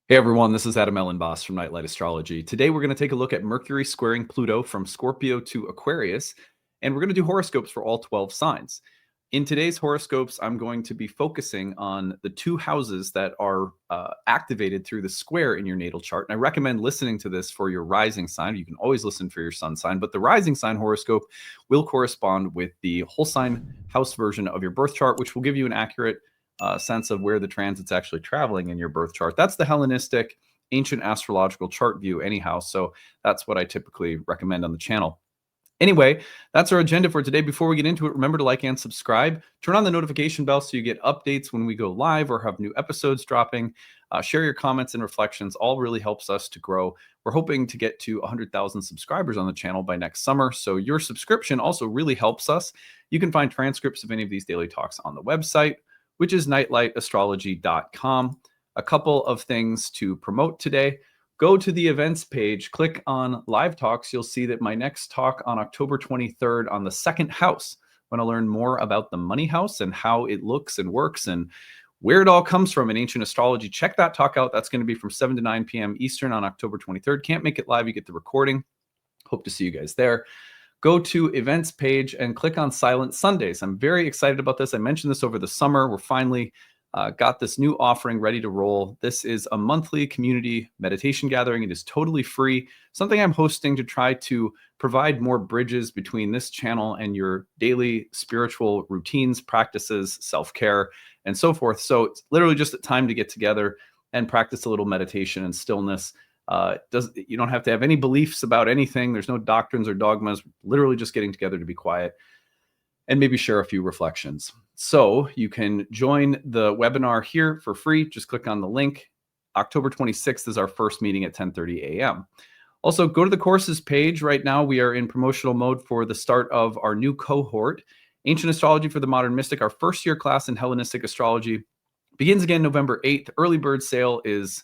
Hey everyone, this is Adam Elenbaas from Nightlight Astrology. Today we're going to take a look at Mercury squaring Pluto from Scorpio to Aquarius, and we're going to do horoscopes for all 12 signs. In today's horoscopes, I'm going to be focusing on the two houses that are activated through the square in your natal chart. And I recommend listening to this for your rising sign. You can always listen for your sun sign, but the rising sign horoscope will correspond with the whole sign house version of your birth chart, which will give you an accurate sense of where the transit's actually traveling in your birth chart. That's the Hellenistic ancient astrological chart view anyhow. So that's what I typically recommend on the channel. Anyway, that's our agenda for today. Before we get into it, remember to like and subscribe. Turn on the notification bell so you get updates when we go live or have new episodes dropping. Share your comments and reflections. All really helps us to grow. We're hoping to get to 100,000 subscribers on the channel by next summer. So your subscription also really helps us. You can find transcripts of any of these daily talks on the website, which is nightlightastrology.com. A couple of things to promote today. Go to the events page, click on live talks. You'll see that my next talk on October 23rd on the second house. I want to learn more about the money house and how it looks and works and where it all comes from in ancient astrology. Check that talk out. That's going to be from 7 to 9 p.m. Eastern on October 23rd. Can't make it live. You get the recording. Hope to see you guys there. Go to events page and click on Silent Sundays. I'm very excited about this. I mentioned this over the summer. We're finally got this new offering ready to roll. This is a monthly community meditation gathering. It is totally free, something I'm hosting to try to provide more bridges between this channel and your daily spiritual routines, practices, self-care, and so forth. So it's literally just a time to get together and practice a little meditation and stillness. You don't have to have any beliefs about anything. There's no doctrines or dogmas, literally just getting together to be quiet and maybe share a few reflections. So you can join the webinar here for free. Just click on the link. October 26th is our first meeting at 10:30 a.m. Also, go to the courses page. Right now, we are in promotional mode for the start of our new cohort, Ancient Astrology for the Modern Mystic. Our first year class in Hellenistic astrology begins again November 8th. Early bird sale is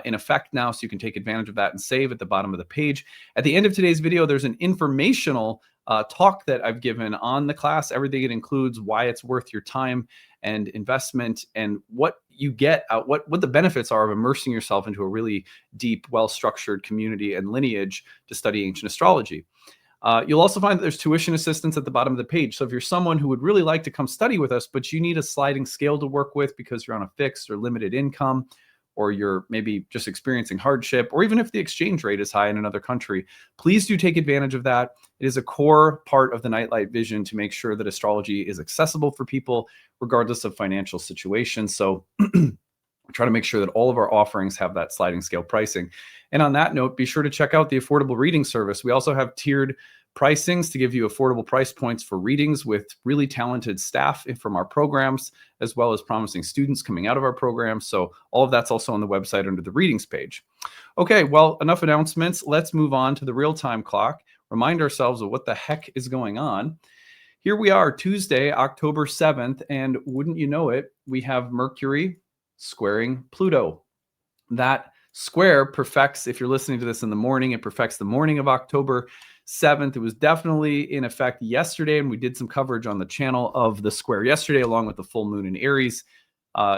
in effect now, so you can take advantage of that and save at the bottom of the page. At the end of today's video, there's an informational talk that I've given on the class. Everything it includes, why it's worth your time and investment, and what you get out, what the benefits are of immersing yourself into a really deep, well-structured community and lineage to study ancient astrology. You'll also find that there's tuition assistance at the bottom of the page. So if you're someone who would really like to come study with us, but you need a sliding scale to work with because you're on a fixed or limited income, or you're maybe just experiencing hardship, or even if the exchange rate is high in another country, please do take advantage of that. It is a core part of the Nightlight vision to make sure that astrology is accessible for people, regardless of financial situation. So we try to make sure that all of our offerings have that sliding scale pricing. And on that note, be sure to check out the affordable reading service. We also have tiered pricings to give you affordable price points for readings with really talented staff from our programs, as well as promising students coming out of our programs. So all of that's also on the website under the readings page. Okay, well, enough announcements. Let's move on to the real-time clock. Remind ourselves of what the heck is going on. Here we are, Tuesday, October 7th, and wouldn't you know it, we have Mercury squaring Pluto. That square perfects, if you're listening to this in the morning, it perfects the morning of October 7th. It was definitely in effect yesterday, and we did some coverage on the channel of the square yesterday, along with the full moon in Aries.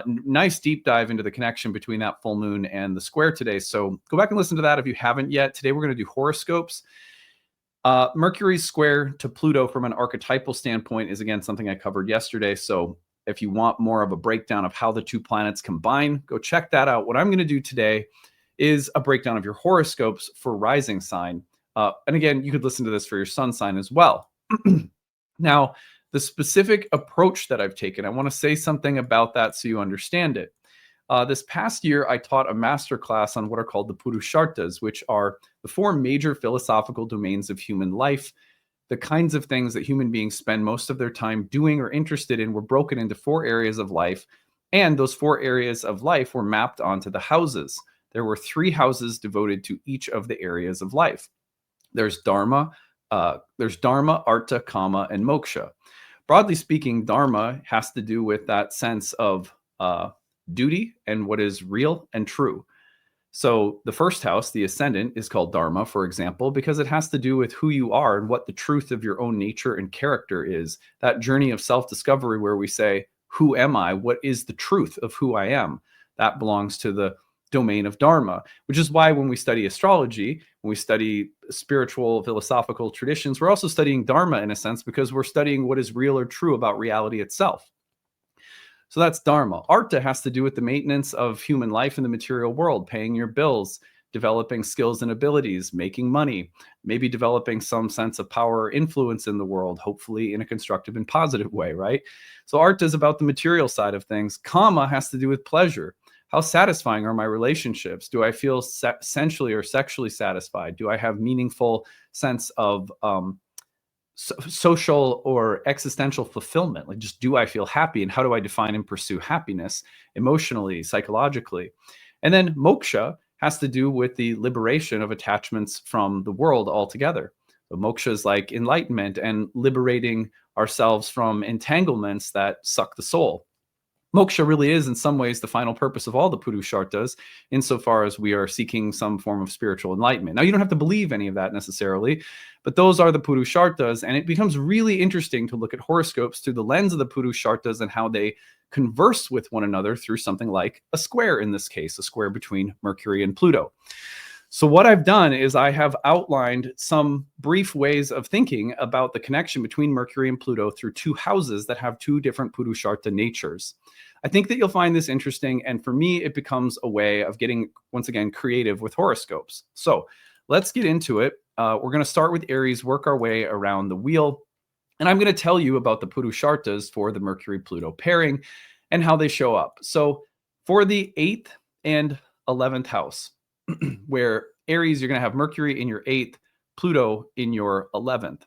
Nice deep dive into the connection between that full moon and the square today. So go back and listen to that if you haven't yet. Today we're going to do horoscopes. Mercury's square to Pluto from an archetypal standpoint is, again, something I covered yesterday. So if you want more of a breakdown of how the two planets combine, go check that out. What I'm going to do today is a breakdown of your horoscopes for rising sign. And again, you could listen to this for your sun sign as well. Now, the specific approach that I've taken, I want to say something about that so you understand it. This past year, I taught a master class on what are called the Purusharthas, which are the four major philosophical domains of human life. The kinds of things that human beings spend most of their time doing or interested in were broken into four areas of life. And those four areas of life were mapped onto the houses. There were 3 houses devoted to each of the areas of life. There's Dharma, Artha, Kama, and Moksha. Broadly speaking, Dharma has to do with that sense of duty and what is real and true. So the first house, the Ascendant, is called Dharma, for example, because it has to do with who you are and what the truth of your own nature and character is. That journey of self-discovery where we say, who am I? What is the truth of who I am? That belongs to the domain of Dharma, which is why when we study astrology, when we study spiritual, philosophical traditions, we're also studying Dharma in a sense, because we're studying what is real or true about reality itself. So that's Dharma. Artha has to do with the maintenance of human life in the material world, paying your bills, developing skills and abilities, making money, maybe developing some sense of power or influence in the world, hopefully in a constructive and positive way, right? So Artha is about the material side of things. Kama has to do with pleasure. How satisfying are my relationships? Do I feel sensually or sexually satisfied? Do I have meaningful sense of social or existential fulfillment? Like, just do I feel happy, and how do I define and pursue happiness emotionally, psychologically? And then moksha has to do with the liberation of attachments from the world altogether. So moksha is like enlightenment and liberating ourselves from entanglements that suck the soul. Moksha really is in some ways the final purpose of all the Purusharthas, insofar as we are seeking some form of spiritual enlightenment. Now, you don't have to believe any of that necessarily, but those are the Purusharthas, and it becomes really interesting to look at horoscopes through the lens of the Purusharthas and how they converse with one another through something like a square, in this case, a square between Mercury and Pluto. So what I've done is I have outlined some brief ways of thinking about the connection between Mercury and Pluto through two houses that have two different Purushartha natures. I think that you'll find this interesting, and for me, it becomes a way of getting, once again, creative with horoscopes. So let's get into it. We're going to start with Aries, work our way around the wheel, and I'm going to tell you about the Purusharthas for the Mercury-Pluto pairing and how they show up. So for the 8th and 11th house, where Aries, you're going to have Mercury in your 8th, Pluto in your 11th.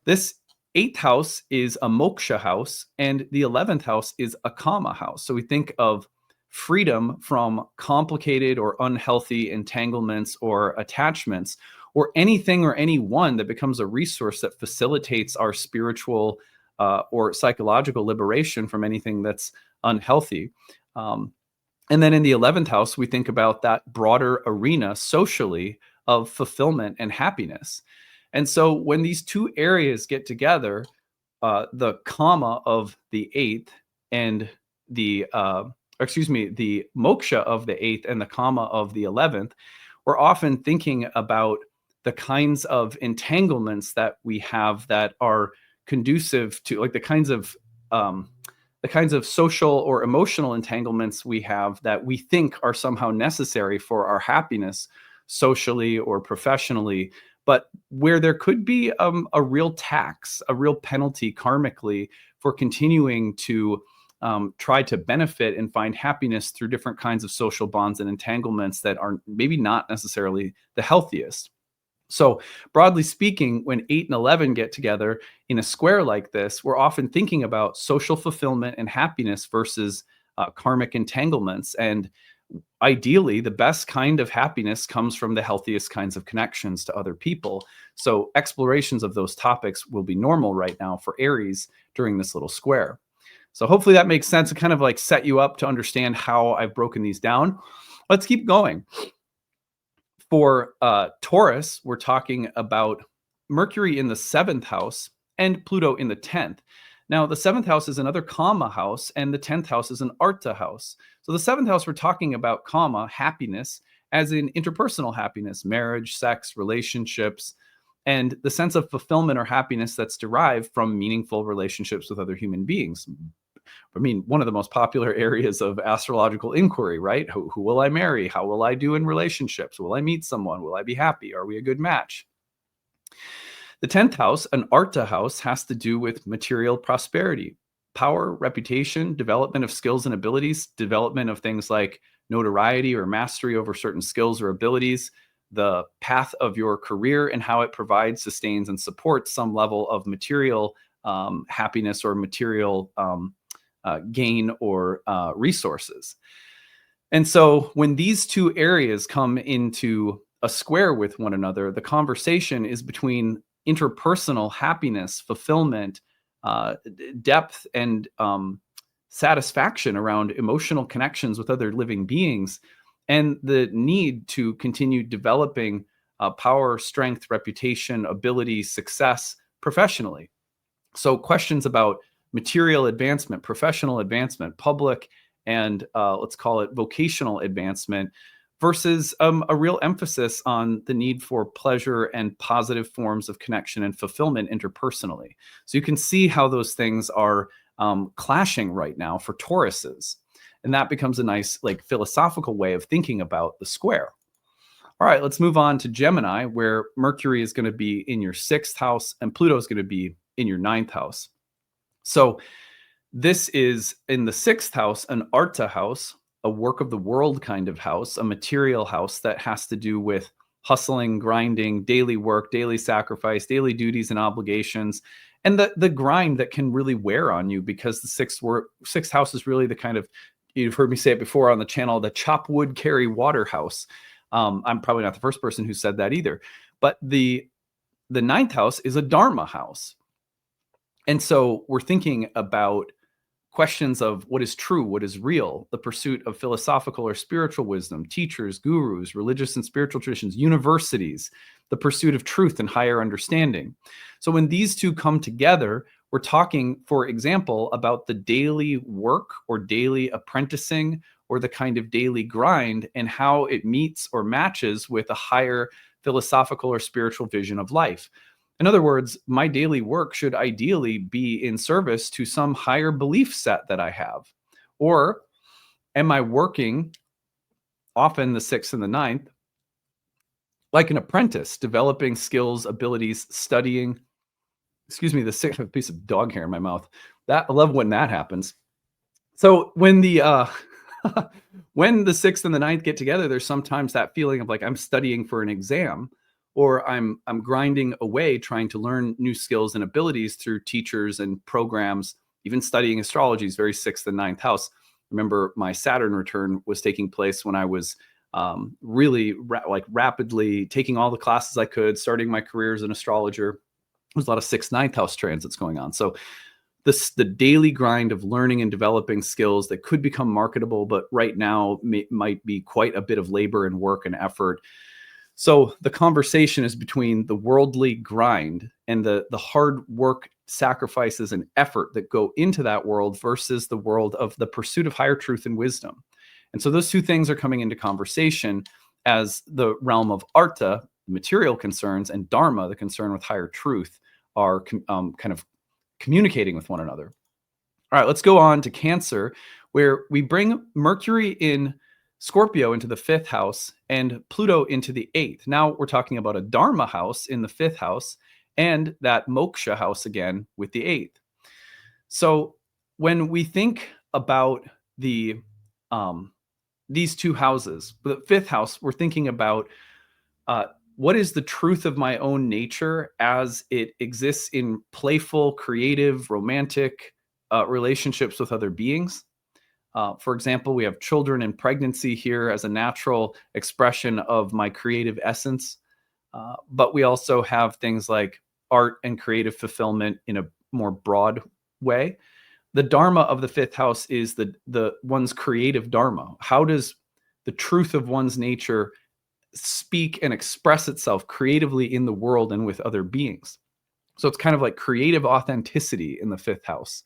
This 8th house is a moksha house, and the 11th house is a kama house. So we think of freedom from complicated or unhealthy entanglements or attachments, or anything or anyone that becomes a resource that facilitates our spiritual or psychological liberation from anything that's unhealthy. And then in the 11th house, we think about that broader arena socially of fulfillment and happiness. And so when these two areas get together, the kama of the 8th and the moksha of the 8th and the kama of the 11th, we're often thinking about the kinds of entanglements that we have that are conducive to, like, the kinds of social or emotional entanglements we have that we think are somehow necessary for our happiness socially or professionally, but where there could be a real tax, a real penalty karmically for continuing to try to benefit and find happiness through different kinds of social bonds and entanglements that are maybe not necessarily the healthiest. So broadly speaking, when 8 and 11 get together in a square like this, we're often thinking about social fulfillment and happiness versus karmic entanglements. And ideally, the best kind of happiness comes from the healthiest kinds of connections to other people. So explorations of those topics will be normal right now for Aries during this little square. So hopefully that makes sense to kind of like set you up to understand how I've broken these down. Let's keep going. For Taurus, we're talking about Mercury in the 7th house and Pluto in the 10th. Now, the 7th house is another kama house, and the 10th house is an artha house. So the 7th house, we're talking about kama, happiness, as in interpersonal happiness, marriage, sex, relationships, and the sense of fulfillment or happiness that's derived from meaningful relationships with other human beings. I mean, one of the most popular areas of astrological inquiry, right? Who will I marry? How will I do in relationships? Will I meet someone? Will I be happy? Are we a good match? The 10th house, an artha house, has to do with material prosperity, power, reputation, development of skills and abilities, development of things like notoriety or mastery over certain skills or abilities, the path of your career and how it provides, sustains, and supports some level of material happiness or material gain or resources. And so when these two areas come into a square with one another, the conversation is between interpersonal happiness, fulfillment, depth, and satisfaction around emotional connections with other living beings, and the need to continue developing power, strength, reputation, ability, success professionally. So questions about material advancement, professional advancement, public and let's call it vocational advancement, versus a real emphasis on the need for pleasure and positive forms of connection and fulfillment interpersonally. So you can see how those things are clashing right now for Tauruses. And that becomes a nice like philosophical way of thinking about the square. All right, let's move on to Gemini, where Mercury is going to be in your 6th house and Pluto is going to be in your 9th house. So this is in the 6th house, an Arta house, a work of the world kind of house, a material house that has to do with hustling, grinding, daily work, daily sacrifice, daily duties and obligations, and the grind that can really wear on you, because the 6th house is really the kind of, you've heard me say it before on the channel, the chop wood, carry water house. I'm probably not the first person who said that either, but the 9th house is a Dharma house. And so we're thinking about questions of what is true, what is real, the pursuit of philosophical or spiritual wisdom, teachers, gurus, religious and spiritual traditions, universities, the pursuit of truth and higher understanding. So when these two come together, we're talking, for example, about the daily work or daily apprenticing or the kind of daily grind and how it meets or matches with a higher philosophical or spiritual vision of life. In other words, my daily work should ideally be in service to some higher belief set that I have. Or am I working, often the 6th and the 9th, like an apprentice, developing skills, abilities, studying? Excuse me, the 6th, a piece of dog hair in my mouth. I love when that happens. So when the when the 6th and the 9th get together, there's sometimes that feeling of like I'm studying for an exam, or I'm grinding away trying to learn new skills and abilities through teachers and programs. Even studying astrology is very 6th and 9th house. Remember, my Saturn return was taking place when I was really rapidly taking all the classes I could, starting my career as an astrologer. There's a lot of 6th, 9th house transits going on. So the daily grind of learning and developing skills that could become marketable, but right now might be quite a bit of labor and work and effort. So the conversation is between the worldly grind and the hard work, sacrifices, and effort that go into that world versus the world of the pursuit of higher truth and wisdom. And so those two things are coming into conversation as the realm of Arta, material concerns, and Dharma, the concern with higher truth, are kind of communicating with one another. All right, let's go on to Cancer, where we bring Mercury in Scorpio into the 5th house and Pluto into the 8th. Now we're talking about a Dharma house in the 5th house and that Moksha house again with the 8th. So when we think about these two houses, the 5th house, we're thinking about what is the truth of my own nature as it exists in playful, creative, romantic relationships with other beings. For example, we have children and pregnancy here as a natural expression of my creative essence. But we also have things like art and creative fulfillment in a more broad way. The Dharma of the 5th house is the one's creative Dharma. How does the truth of one's nature speak and express itself creatively in the world and with other beings? So it's kind of like creative authenticity in the 5th house.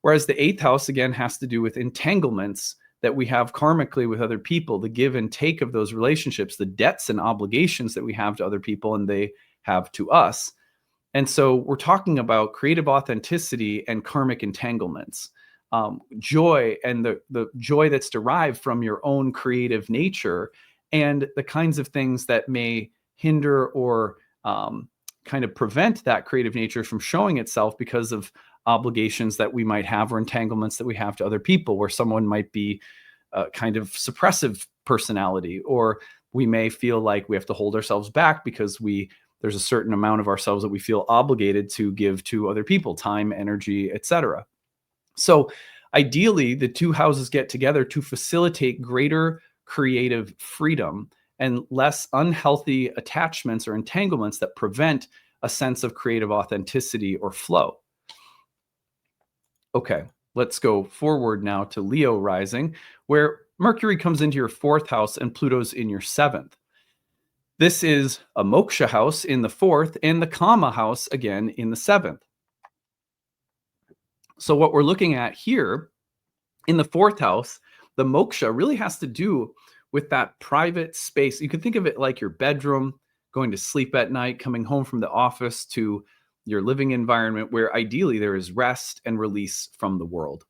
Whereas the 8th house, again, has to do with entanglements that we have karmically with other people, the give and take of those relationships, the debts and obligations that we have to other people and they have to us. And so we're talking about creative authenticity and karmic entanglements, joy and the joy that's derived from your own creative nature, and the kinds of things that may hinder or kind of prevent that creative nature from showing itself because of obligations that we might have or entanglements that we have to other people, where someone might be a kind of suppressive personality, or we may feel like we have to hold ourselves back because there's a certain amount of ourselves that we feel obligated to give to other people, time, energy, etc. So ideally, the two houses get together to facilitate greater creative freedom and less unhealthy attachments or entanglements that prevent a sense of creative authenticity or flow. Okay, let's go forward now to Leo rising, where Mercury comes into your 4th house and Pluto's in your 7th. This is a Moksha house in the 4th and the Kama house again in the 7th. So what we're looking at here In the fourth house, the moksha really has to do with that private space. You could think of it like your bedroom, going to sleep at night, coming home from the office to your living environment, where ideally there is rest and release from the world.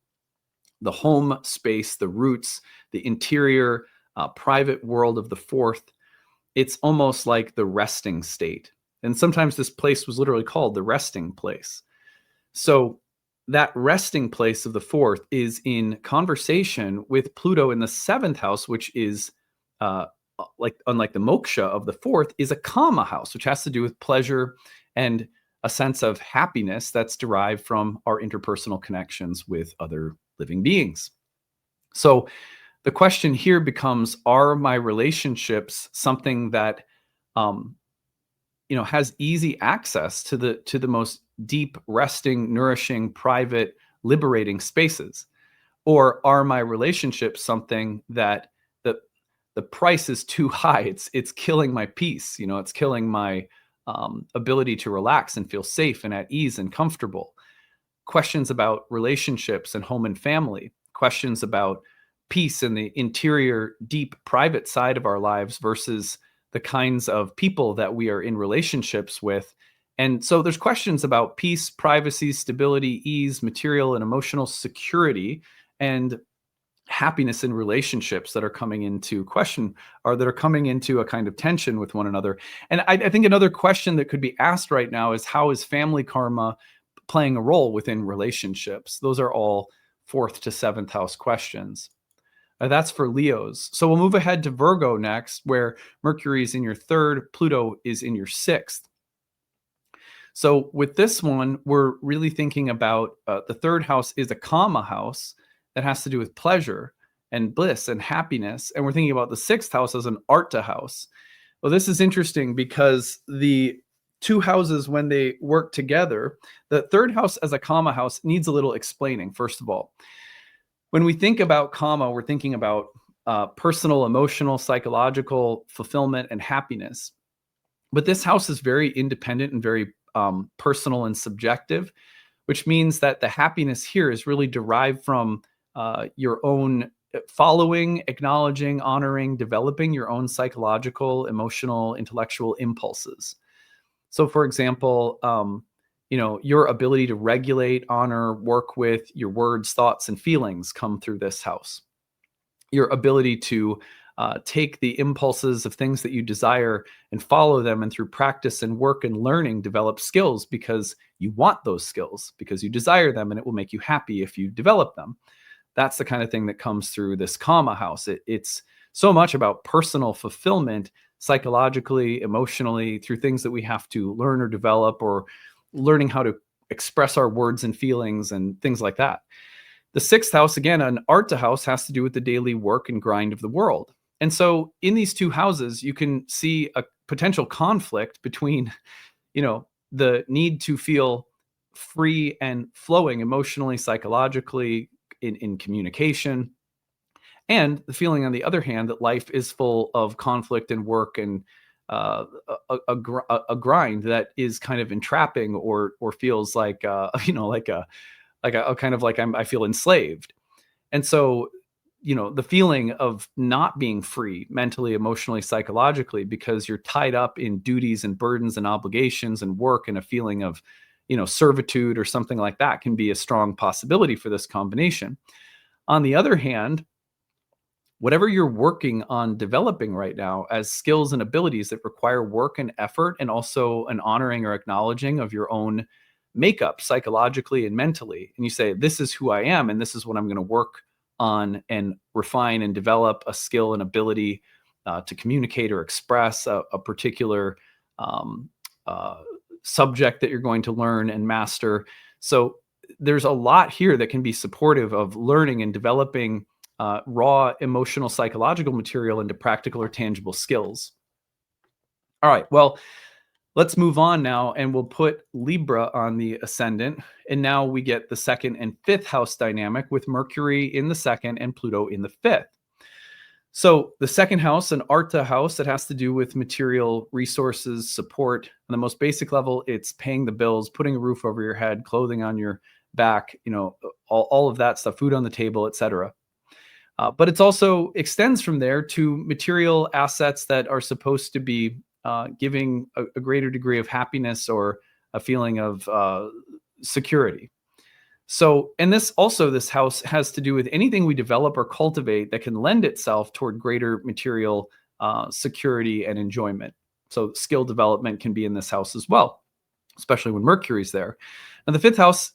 The home space, the roots, the interior, private world of the fourth, it's almost like the resting state. And sometimes this place was literally called the resting place. So that resting place of the fourth is in conversation with Pluto in the seventh house, which is like unlike the moksha of the fourth, is a kama house, which has to do with pleasure and a sense of happiness that's derived from our interpersonal connections with other living beings. So the question here becomes, are my relationships something that has easy access to the most deep, resting, nourishing, private, liberating spaces? Or are my relationships something that the price is too high? It's killing my peace. It's killing my ability to relax and feel safe and at ease and comfortable. Questions about relationships and home and family. Questions about peace in the interior, deep, private side of our lives versus the kinds of people that we are in relationships with. And so there's questions about peace, privacy, stability, ease, material and emotional security, and happiness in relationships that are coming into question, or that are coming into a kind of tension with one another. And I think another question that could be asked right now is, how is family karma playing a role within relationships? Those are all fourth to seventh house questions. That's for Leos. So we'll move ahead to Virgo next, where Mercury is in your third, Pluto is in your sixth. So with this one, we're really thinking about the third house is a kama house that has to do with pleasure and bliss and happiness. And we're thinking about the sixth house as an arta house. Well, this is interesting because the two houses, when they work together, the third house as a kama house needs a little explaining. First of all, when we think about kama, we're thinking about personal, emotional, psychological fulfillment and happiness. But this house is very independent and very personal and subjective, which means that the happiness here is really derived from your own following, acknowledging, honoring, developing your own psychological, emotional, intellectual impulses. So, for example, your ability to regulate, honor, work with your words, thoughts, and feelings come through this house. Your ability to take the impulses of things that you desire and follow them, and through practice and work and learning, develop skills because you want those skills, because you desire them, and it will make you happy if you develop them. That's the kind of thing that comes through this kama house. It's so much about personal fulfillment, psychologically, emotionally, through things that we have to learn or develop, or learning how to express our words and feelings and things like that. The sixth house, again, an arta house, has to do with the daily work and grind of the world. And so in these two houses, you can see a potential conflict between, the need to feel free and flowing emotionally, psychologically, in communication, and the feeling, on the other hand, that life is full of conflict and work and a grind that is kind of entrapping, or feels like a kind of like I feel enslaved. And so, the feeling of not being free mentally, emotionally, psychologically, because you're tied up in duties and burdens and obligations and work, and a feeling of, servitude or something like that, can be a strong possibility for this combination. On the other hand, whatever you're working on developing right now as skills and abilities that require work and effort, and also an honoring or acknowledging of your own makeup psychologically and mentally, and you say, this is who I am, and this is what I'm going to work on and refine and develop a skill and ability to communicate or express a particular subject that you're going to learn and master. So there's a lot here that can be supportive of learning and developing raw emotional, psychological material into practical or tangible skills. All right, well, let's move on now, and we'll put Libra on the ascendant. And now we get the second and fifth house dynamic, with Mercury in the second and Pluto in the fifth. So the second house, an arta house, that has to do with material resources, support. On the most basic level, it's paying the bills, putting a roof over your head, clothing on your back, all of that stuff, food on the table, etc. But it's also extends from there to material assets that are supposed to be giving a greater degree of happiness or a feeling of security. So, and this house has to do with anything we develop or cultivate that can lend itself toward greater material security and enjoyment. So skill development can be in this house as well, especially when Mercury's there. And the fifth house,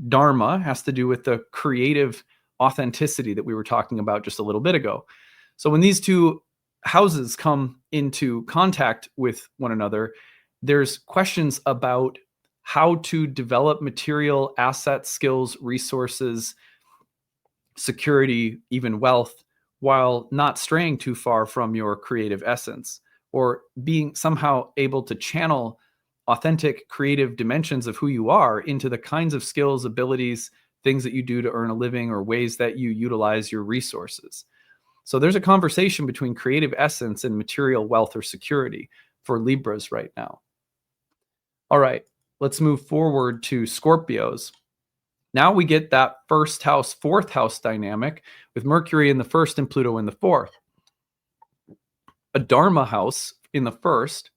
Dharma, has to do with the creative authenticity that we were talking about just a little bit ago. So when these two houses come into contact with one another, there's questions about how to develop material assets, skills, resources, security, even wealth, while not straying too far from your creative essence, or being somehow able to channel authentic creative dimensions of who you are into the kinds of skills, abilities, things that you do to earn a living, or ways that you utilize your resources. So there's a conversation between creative essence and material wealth or security for Libras right now. All right, let's move forward to Scorpios. Now we get that first house, fourth house dynamic with Mercury in the first and Pluto in the fourth. A Dharma house in the first.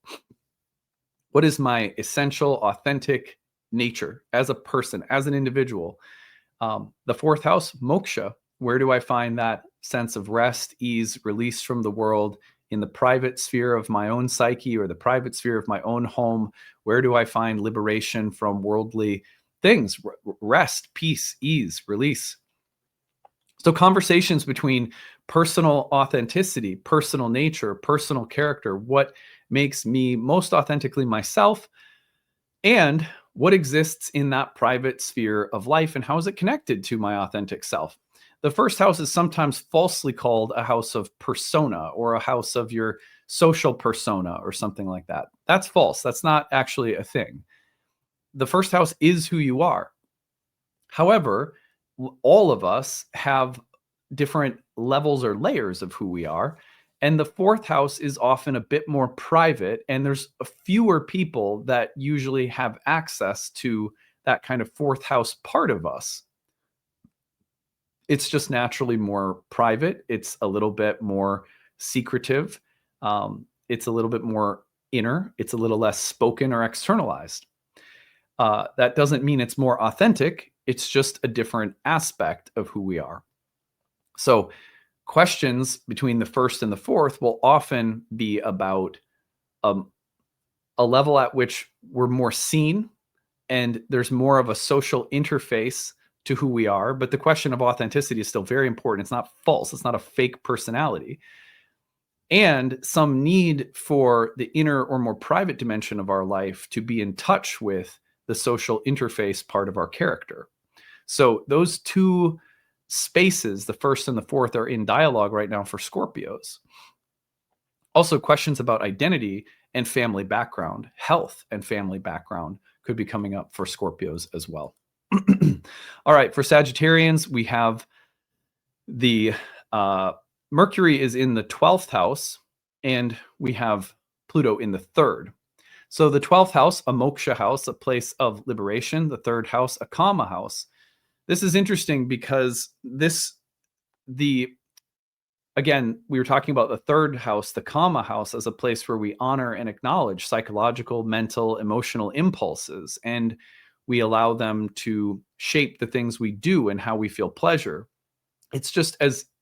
What is my essential, authentic nature as a person, as an individual? The fourth house, moksha. Where do I find that sense of rest, ease, release from the world in the private sphere of my own psyche or the private sphere of my own home? Where do I find liberation from worldly things? Rest, peace, ease, release. So conversations between personal authenticity, personal nature, personal character, what makes me most authentically myself, and what exists in that private sphere of life, and how is it connected to my authentic self? The first house is sometimes falsely called a house of persona, or a house of your social persona, or something like that. That's false. That's not actually a thing. The first house is who you are. However, all of us have different levels or layers of who we are. And the fourth house is often a bit more private, and there's fewer people that usually have access to that kind of fourth house part of us. It's just naturally more private. It's a little bit more secretive. It's a little bit more inner. It's a little less spoken or externalized. That doesn't mean it's more authentic. It's just a different aspect of who we are. So questions between the first and the fourth will often be about a level at which we're more seen, and there's more of a social interface to who we are. But the question of authenticity is still very important. It's not false. It's not a fake personality. And some need for the inner or more private dimension of our life to be in touch with the social interface part of our character. So those two spaces, the first and the fourth, are in dialogue right now for Scorpios. Also, questions about identity and family background, health and family background could be coming up for Scorpios as well. All right, for Sagittarians, we have the Mercury is in the 12th house, and we have Pluto in the 3rd. So the 12th house, a moksha house, a place of liberation. The 3rd house, a kama house. This is interesting because again, we were talking about the 3rd house, the kama house, as a place where we honor and acknowledge psychological, mental, emotional impulses, and we allow them to shape the things we do and how we feel pleasure. It's just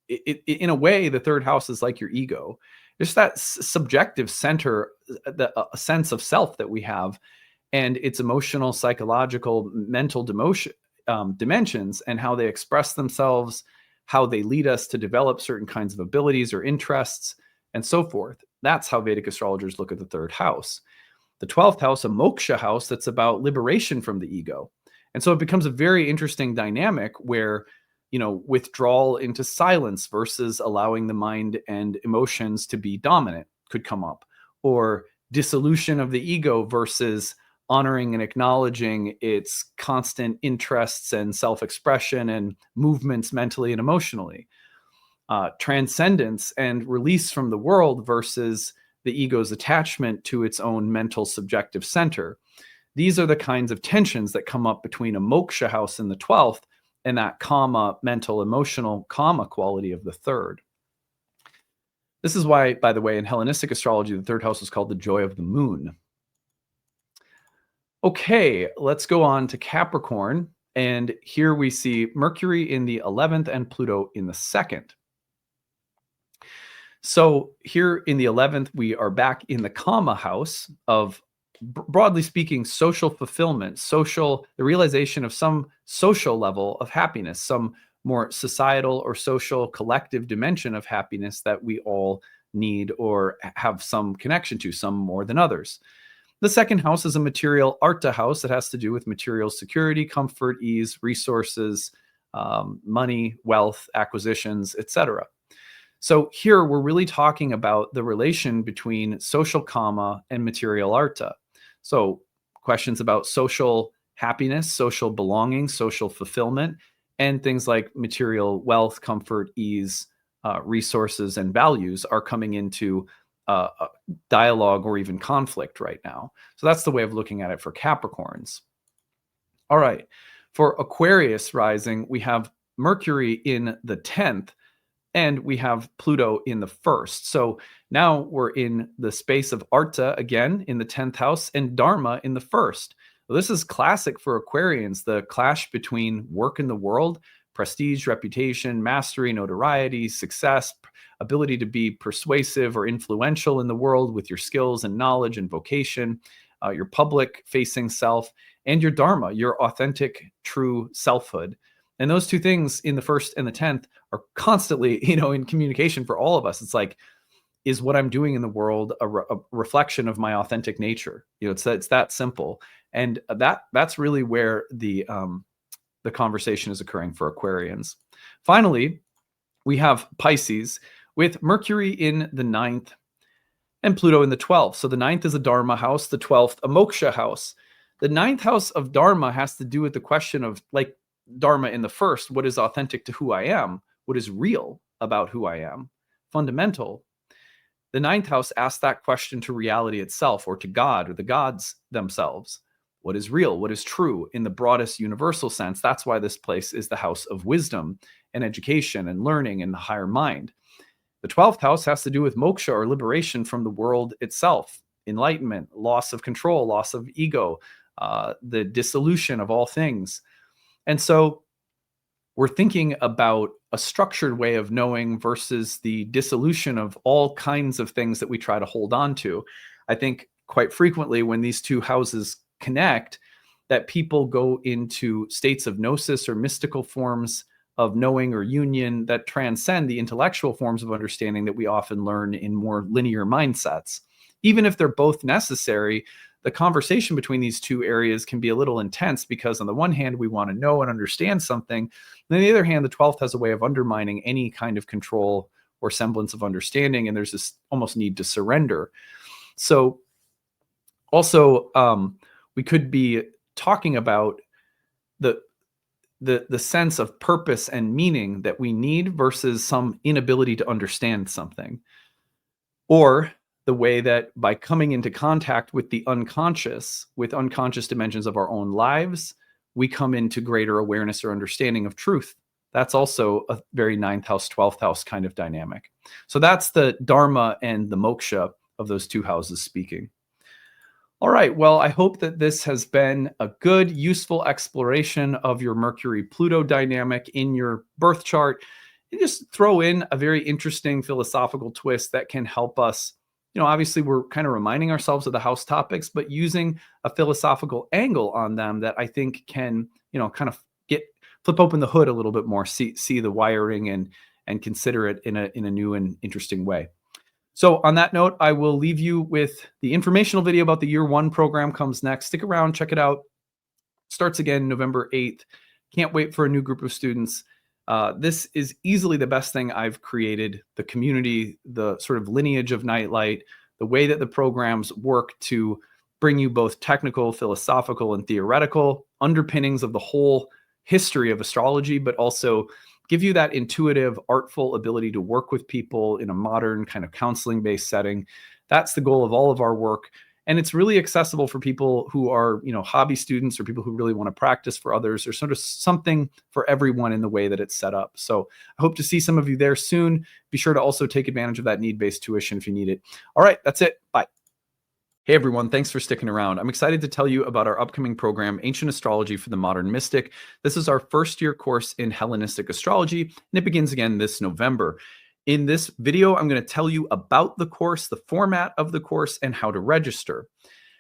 in a way, the 3rd house is like your ego. Just that subjective center, a sense of self that we have, and its emotional, psychological, mental dimensions, and how they express themselves, how they lead us to develop certain kinds of abilities or interests, and so forth. That's how Vedic astrologers look at the 3rd house. The 12th house, a moksha house, that's about liberation from the ego. And so it becomes a very interesting dynamic where, withdrawal into silence versus allowing the mind and emotions to be dominant could come up, or dissolution of the ego versus honoring and acknowledging its constant interests and self-expression and movements mentally and emotionally. Transcendence and release from the world versus the ego's attachment to its own mental subjective center. These are the kinds of tensions that come up between a moksha house in the 12th and that comma, mental, emotional comma quality of the third. This is why, by the way, in Hellenistic astrology, the third house is called the joy of the moon. Okay, let's go on to Capricorn. And here we see Mercury in the 11th and Pluto in the 2nd. So here in the 11th, we are back in the comma house of, broadly speaking, social fulfillment, the realization of some social level of happiness, some more societal or social collective dimension of happiness that we all need or have some connection to, some more than others. The second house is a material arta house that has to do with material security, comfort, ease, resources, money, wealth, acquisitions, etc. So here we're really talking about the relation between social comma and material arta. So questions about social happiness, social belonging, social fulfillment, and things like material wealth, comfort, ease, resources, and values are coming into dialogue or even conflict right now. So that's the way of looking at it for Capricorns. All right. For Aquarius rising, we have Mercury in the 10th and we have Pluto in the 1st. So now we're in the space of Arta again in the 10th house and Dharma in the 1st. Well, this is classic for Aquarians, the clash between work in the world, prestige, reputation, mastery, notoriety, success, ability to be persuasive or influential in the world with your skills and knowledge and vocation, your public-facing self, and your dharma, your authentic, true selfhood. And those two things in the 1st and the 10th are constantly, in communication for all of us. It's like, is what I'm doing in the world a reflection of my authentic nature? It's that simple. And that's really where the conversation is occurring for Aquarians. Finally, we have Pisces with Mercury in the 9th and Pluto in the 12th. So the 9th is a Dharma house, the 12th a Moksha house. The 9th house of Dharma has to do with the question of, like Dharma in the 1st, what is authentic to who I am? What is real about who I am? Fundamental. The 9th house asks that question to reality itself or to God or the gods themselves. What is real? What is true in the broadest universal sense? That's why this place is the house of wisdom and education and learning and the higher mind. The 12th house has to do with moksha or liberation from the world itself, enlightenment, loss of control, loss of ego, the dissolution of all things. And so we're thinking about a structured way of knowing versus the dissolution of all kinds of things that we try to hold on to. I think quite frequently when these two houses connect, that people go into states of gnosis or mystical forms of knowing or union that transcend the intellectual forms of understanding that we often learn in more linear mindsets. Even if they're both necessary, the conversation between these two areas can be a little intense because on the one hand, we want to know and understand something. And on the other hand, the 12th has a way of undermining any kind of control or semblance of understanding. And there's this almost need to surrender. So also, we could be talking about the sense of purpose and meaning that we need versus some inability to understand something. Or the way that by coming into contact with the unconscious, with unconscious dimensions of our own lives, we come into greater awareness or understanding of truth. That's also a very 9th house, 12th house kind of dynamic. So that's the Dharma and the moksha of those two houses speaking. All right, well, I hope that this has been a good, useful exploration of your Mercury-Pluto dynamic in your birth chart. And just throw in a very interesting philosophical twist that can help us. Obviously, we're kind of reminding ourselves of the house topics, but using a philosophical angle on them that I think can, kind of flip open the hood a little bit more, see the wiring and consider it in a new and interesting way. So on that note, I will leave you with the informational video about the year 1 program comes next. Stick around, check it out. Starts again November 8th. Can't wait for a new group of students. This is easily the best thing I've created. The community, the sort of lineage of Nightlight, the way that the programs work to bring you both technical, philosophical, and theoretical underpinnings of the whole history of astrology, but also give you that intuitive, artful ability to work with people in a modern kind of counseling-based setting. That's the goal of all of our work. And it's really accessible for people who are, hobby students or people who really want to practice for others. There's sort of something for everyone in the way that it's set up. So I hope to see some of you there soon. Be sure to also take advantage of that need-based tuition if you need it. All right, that's it. Bye. Hey everyone, thanks for sticking around. I'm excited to tell you about our upcoming program, Ancient Astrology for the Modern Mystic. This is our first year course in Hellenistic astrology, and it begins again this November. In this video, I'm going to tell you about the course, the format of the course, and how to register.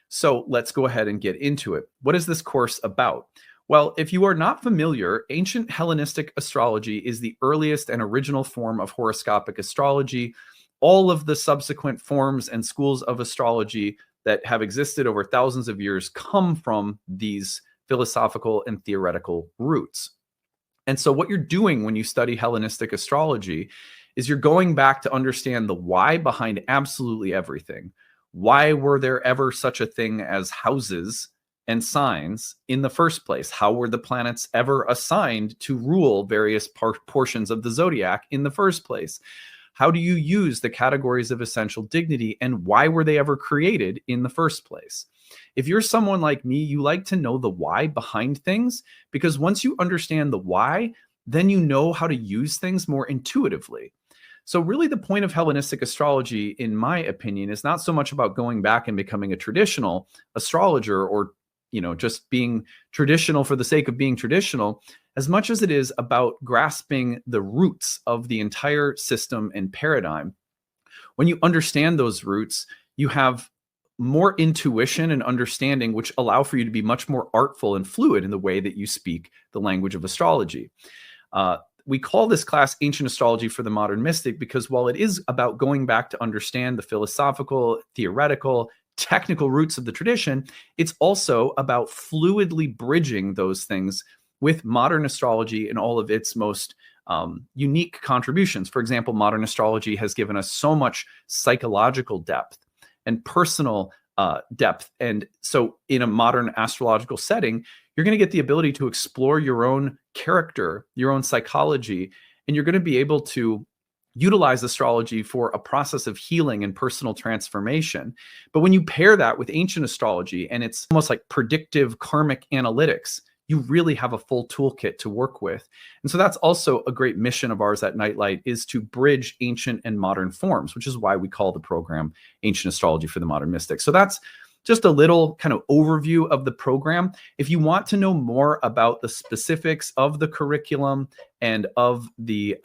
So let's go ahead and get into it. What is this course about? Well, if you are not familiar, ancient Hellenistic astrology is the earliest and original form of horoscopic astrology. All of the subsequent forms and schools of astrology that have existed over thousands of years come from these philosophical and theoretical roots. And so what you're doing when you study Hellenistic astrology is you're going back to understand the why behind absolutely everything. Why were there ever such a thing as houses and signs in the first place? How were the planets ever assigned to rule various portions of the zodiac in the first place? How do you use the categories of essential dignity, and why were they ever created in the first place? If you're someone like me, you like to know the why behind things, because once you understand the why, then you know how to use things more intuitively. So really the point of Hellenistic astrology, in my opinion, is not so much about going back and becoming a traditional astrologer or just being traditional for the sake of being traditional, as much as it is about grasping the roots of the entire system and paradigm. When you understand those roots, you have more intuition and understanding, which allow for you to be much more artful and fluid in the way that you speak the language of astrology. We call this class Ancient Astrology for the Modern Mystic because while it is about going back to understand the philosophical, theoretical, technical roots of the tradition, it's also about fluidly bridging those things with modern astrology and all of its most unique contributions. For example, modern astrology has given us so much psychological depth and personal depth. And so in a modern astrological setting, you're going to get the ability to explore your own character, your own psychology, and you're going to be able to utilize astrology for a process of healing and personal transformation. But when you pair that with ancient astrology, and it's almost like predictive karmic analytics, you really have a full toolkit to work with. And so that's also a great mission of ours at Nightlight, is to bridge ancient and modern forms, which is why we call the program Ancient Astrology for the Modern Mystic. So that's just a little kind of overview of the program. If you want to know more about the specifics of the curriculum and of the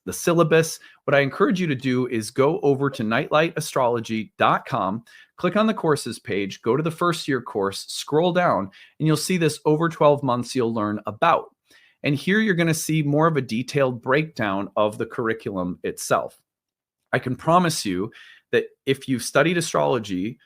syllabus, what I encourage you to do is go over to nightlightastrology.com, click on the courses page, go to the first year course, scroll down, and you'll see this over 12 months you'll learn about. And here you're going to see more of a detailed breakdown of the curriculum itself. I can promise you that if you've studied astrology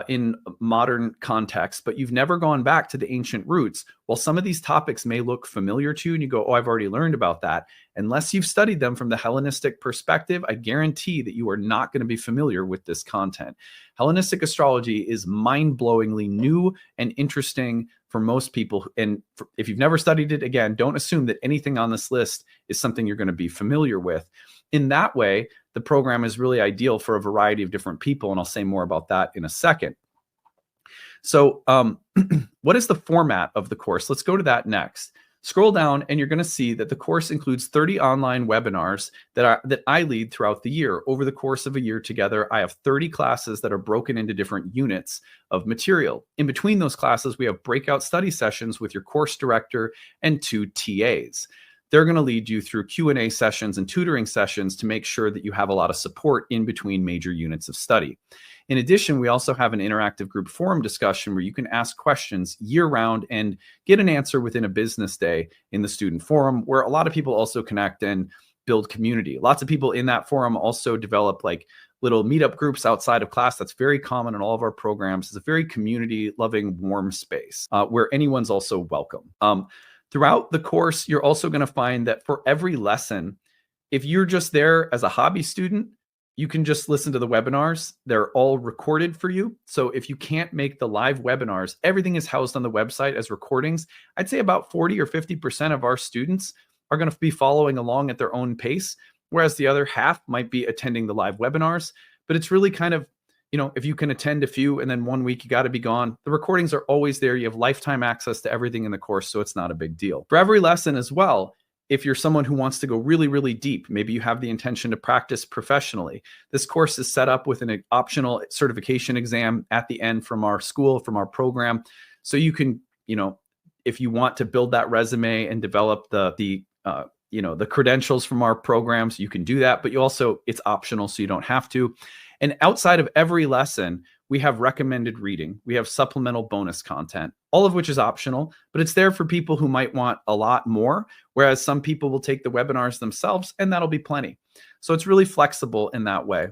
in modern context, but you've never gone back to the ancient roots, while some of these topics may look familiar to you and you go, oh, I've already learned about that. Unless you've studied them from the Hellenistic perspective, I guarantee that you are not going to be familiar with this content. Hellenistic astrology is mind-blowingly new and interesting for most people. And if you've never studied it, again, don't assume that anything on this list is something you're going to be familiar with. In that way, the program is really ideal for a variety of different people, and I'll say more about that in a second. So what is the format of the course? Let's go to that next. Scroll down and you're going to see that the course includes 30 online webinars that I lead throughout the year. Over the course of a year together, I have 30 classes that are broken into different units of material. In between those classes, we have breakout study sessions with your course director and 2 TAs. They're going to lead you through Q&A sessions and tutoring sessions to make sure that you have a lot of support in between major units of study. In addition, we also have an interactive group forum discussion where you can ask questions year-round and get an answer within a business day in the student forum, where a lot of people also connect and build community. Lots of people in that forum also develop like little meetup groups outside of class. That's very common in all of our programs. It's a very community-loving, warm space where anyone's also welcome. Throughout the course, you're also going to find that for every lesson, if you're just there as a hobby student, you can just listen to the webinars. They're all recorded for you. So if you can't make the live webinars, everything is housed on the website as recordings. I'd say about 40 or 50% of our students are going to be following along at their own pace, whereas the other half might be attending the live webinars. But it's really kind of if you can attend a few and then 1 week you got to be gone, the recordings are always there. You have lifetime access to everything in the course, so it's not a big deal. For every lesson as well, if you're someone who wants to go really, really deep, maybe you have the intention to practice professionally, this course is set up with an optional certification exam at the end from our school, from our program. So you can, if you want to build that resume and develop the credentials from our programs, you can do that, but it's optional, so you don't have to. And outside of every lesson, we have recommended reading. We have supplemental bonus content, all of which is optional, but it's there for people who might want a lot more, whereas some people will take the webinars themselves, and that'll be plenty. So it's really flexible in that way.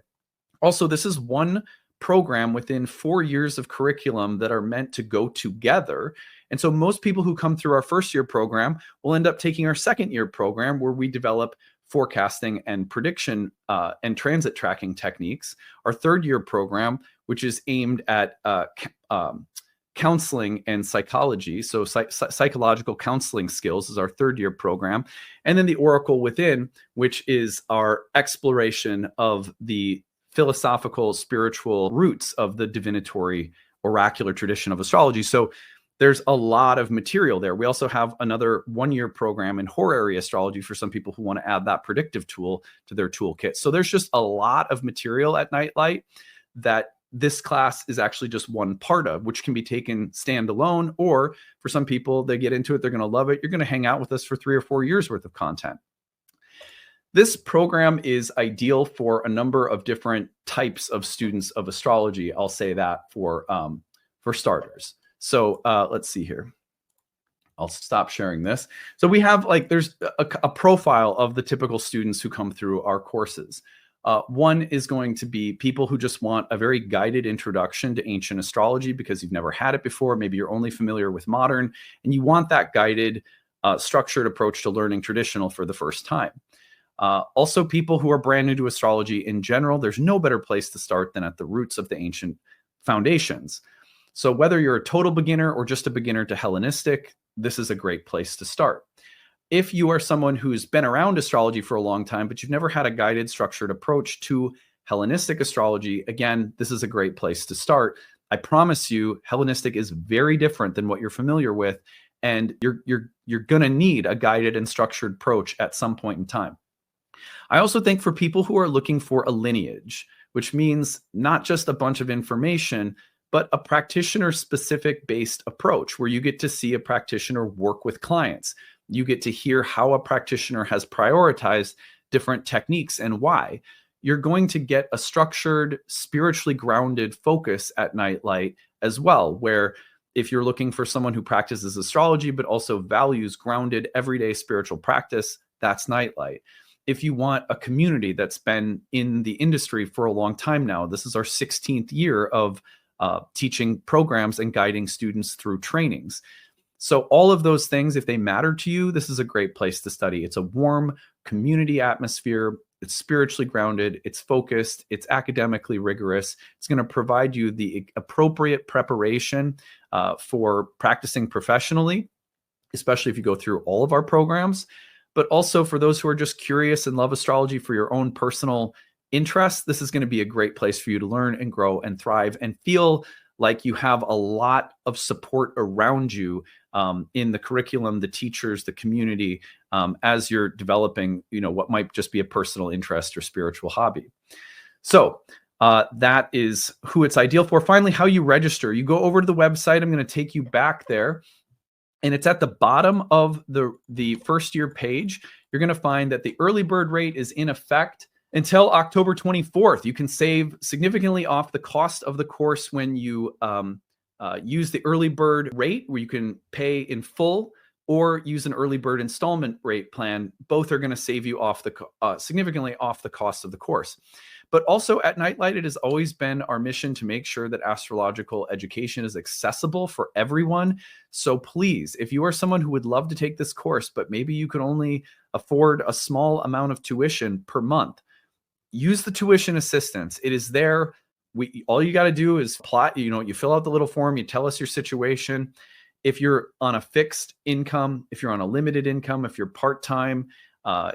Also, this is one program within 4 years of curriculum that are meant to go together. And so most people who come through our first year program will end up taking our second year program, where we develop forecasting and prediction and transit tracking techniques. Our third year program, which is aimed at counseling and psychology. So psychological counseling skills is our third year program. And then the Oracle Within, which is our exploration of the philosophical, spiritual roots of the divinatory oracular tradition of astrology. So there's a lot of material there. We also have another 1-year program in horary astrology for some people who want to add that predictive tool to their toolkit. So there's just a lot of material at Nightlight that this class is actually just one part of, which can be taken standalone, or for some people, they get into it, they're going to love it. You're going to hang out with us for 3 or 4 years worth of content. This program is ideal for a number of different types of students of astrology. I'll say that for starters. So let's see here. I'll stop sharing this. So we have there's a profile of the typical students who come through our courses. One is going to be people who just want a very guided introduction to ancient astrology because you've never had it before. Maybe you're only familiar with modern, and you want that guided, structured approach to learning traditional for the first time. Also, people who are brand new to astrology in general, there's no better place to start than at the roots of the ancient foundations. So whether you're a total beginner or just a beginner to Hellenistic, this is a great place to start. If you are someone who's been around astrology for a long time, but you've never had a guided, structured approach to Hellenistic astrology, again, this is a great place to start. I promise you, Hellenistic is very different than what you're familiar with, and you're going to need a guided and structured approach at some point in time. I also think for people who are looking for a lineage, which means not just a bunch of information, but a practitioner-specific based approach where you get to see a practitioner work with clients. You get to hear how a practitioner has prioritized different techniques and why. You're going to get a structured, spiritually grounded focus at Nightlight as well, where if you're looking for someone who practices astrology but also values grounded, everyday spiritual practice, that's Nightlight. If you want a community that's been in the industry for a long time now, this is our 16th year of teaching programs and guiding students through trainings. So all of those things, if they matter to you, this is a great place to study. It's a warm community atmosphere. It's spiritually grounded. It's focused. It's academically rigorous. It's going to provide you the appropriate preparation for practicing professionally, especially if you go through all of our programs. But also for those who are just curious and love astrology for your own personal interests, this is going to be a great place for you to learn and grow and thrive and feel like you have a lot of support around you in the curriculum, the teachers, the community, as you're developing, what might just be a personal interest or spiritual hobby. So that is who it's ideal for. Finally, how you register. You go over to the website. I'm going to take you back there. And it's at the bottom of the first year page. You're going to find that the early bird rate is in effect until October 24th. You can save significantly off the cost of the course when you use the early bird rate, where you can pay in full, or use an early bird installment rate plan. Both are going to save you off significantly off the cost of the course. But also at Nightlight, it has always been our mission to make sure that astrological education is accessible for everyone. So please, if you are someone who would love to take this course, but maybe you can only afford a small amount of tuition per month, use the tuition assistance. It is there. All you got to do is apply. You fill out the little form. You tell us your situation. If you're on a fixed income, if you're on a limited income, if you're part-time,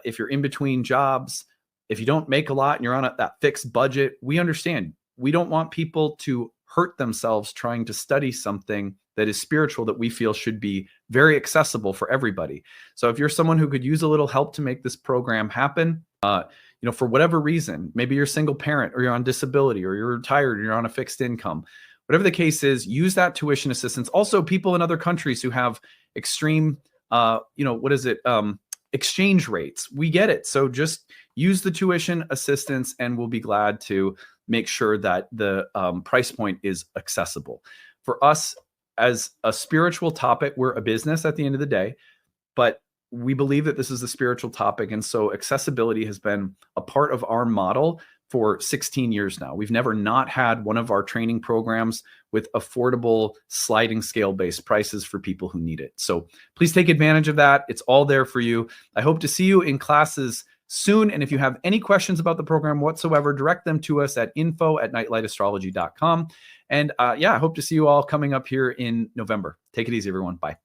if you're in between jobs, if you don't make a lot and you're on that fixed budget, we understand. we don't want people to hurt themselves trying to study something that is spiritual that we feel should be very accessible for everybody. So if you're someone who could use a little help to make this program happen, for whatever reason, maybe you're a single parent or you're on disability or you're retired or you're on a fixed income, whatever the case is, use that tuition assistance. Also, people in other countries who have extreme, exchange rates. We get it. So just use the tuition assistance and we'll be glad to make sure that the price point is accessible. For us, as a spiritual topic, we're a business at the end of the day, but we believe that this is a spiritual topic. And so accessibility has been a part of our model for 16 years now. We've never not had one of our training programs with affordable sliding scale-based prices for people who need it. So please take advantage of that. It's all there for you. I hope to see you in classes soon. And if you have any questions about the program whatsoever, direct them to us at info@nightlightastrology.com. And I hope to see you all coming up here in November. Take it easy, everyone. Bye.